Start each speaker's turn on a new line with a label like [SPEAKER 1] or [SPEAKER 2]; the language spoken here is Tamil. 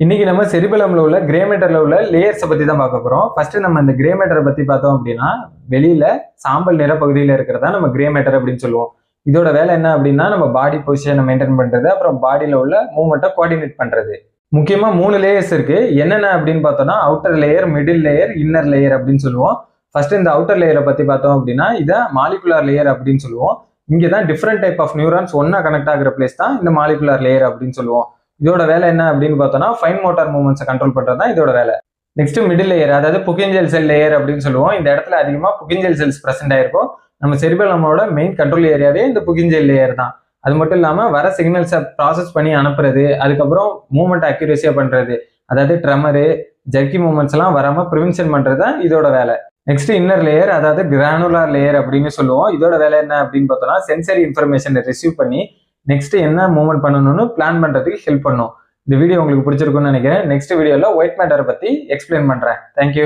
[SPEAKER 1] இன்னைக்கு நம்ம செரிபெலம்ல உள்ள கிரே மேட்டர்ல உள்ள லேயர்ஸை பத்தி தான் பார்க்க போறோம். ஃபர்ஸ்ட் நம்ம இந்த கிரே மேட்டரை பத்தி பார்த்தோம் அப்படின்னா, வெளியில சாம்பல் நிற பகுதியில இருக்கிறதா நம்ம கிரே மேட்டர் அப்படின்னு சொல்லுவோம். இதோட வேலை என்ன அப்படின்னா, நம்ம பாடி பொசிஷனை மெயின்டைன் பண்றது, அப்புறம் பாடியில உள்ள மூவ்மெண்ட்டை கோஆர்டினேட் பண்றது. முக்கியமா 3 லேயர்ஸ் இருக்கு. என்னென்ன அப்படின்னு பார்த்தோம்னா, outer layer, middle layer, inner layer அப்படின்னு சொல்லுவோம். ஃபர்ஸ்ட் இந்த அவுட்டர் லேயரை பத்தி பார்த்தோம் அப்படின்னா, இதை மாலிகுலர் லேயர் அப்படின்னு சொல்லுவோம். இங்கே தான் டிஃப்ரெண்ட் டைப் ஆஃப் நியூரான்ஸ் ஒன்னா கனெக்ட் ஆகிற பிளேஸ் தான் இந்த மாலிகுலர் லேயர் அப்படின்னு சொல்லுவோம். இதோட வேலை என்ன அப்படின்னு பார்த்தோம்னா, ஃபைன் மோட்டார் மூவ்மெண்ட்ஸை கண்ட்ரோல் பண்றது தான் இதோட வேலை. நெக்ஸ்ட் மிடில் லேயர், அதாவது புகிஞ்சல் செல் லேயர் அப்படின்னு சொல்லுவோம். இந்த இடத்துல அதிகமாக புகிஞ்சல் செல்ஸ் பிரசென்ட் ஆயிருக்கும். நம்ம செரிபெலமோட மெயின் கண்ட்ரோல் ஏரியாவே இந்த புகிஞ்சல் லேயர் தான். அது மட்டும் இல்லாமல் வர சிக்னல்ஸை ப்ராசஸ் பண்ணி அனுப்புறது, அதுக்கப்புறம் மூவ்மெண்ட் அக்யூரேசியா பண்றது, அதாவது ட்ரெமரு, ஜர்க்கி மூவ்மெண்ட்ஸ் எல்லாம் வராம ப்ரிவென்ஷன் பண்றது தான் இதோட வேலை. நெக்ஸ்ட் இன்னர் லேயர், அதாவது கிரானுலார் லேயர் அப்படின்னு சொல்லுவோம். இதோட வேலை என்ன அப்படின்னு பார்த்தோம்னா, சென்சரி இன்ஃபர்மேஷனை ரிசீவ் பண்ணி நெக்ஸ்ட் என்ன மூவ்மெண்ட் பண்ணணும்னு பிளான் பண்றதுக்கு ஹெல்ப் பண்ணும். இந்த வீடியோ உங்களுக்கு பிடிச்சிருக்கும்னு நினைக்கிறேன். நெக்ஸ்ட் வீடியோல ஒயிட் மேட்டரை பத்தி எக்ஸ்பிளைன் பண்றேன். தேங்க்யூ.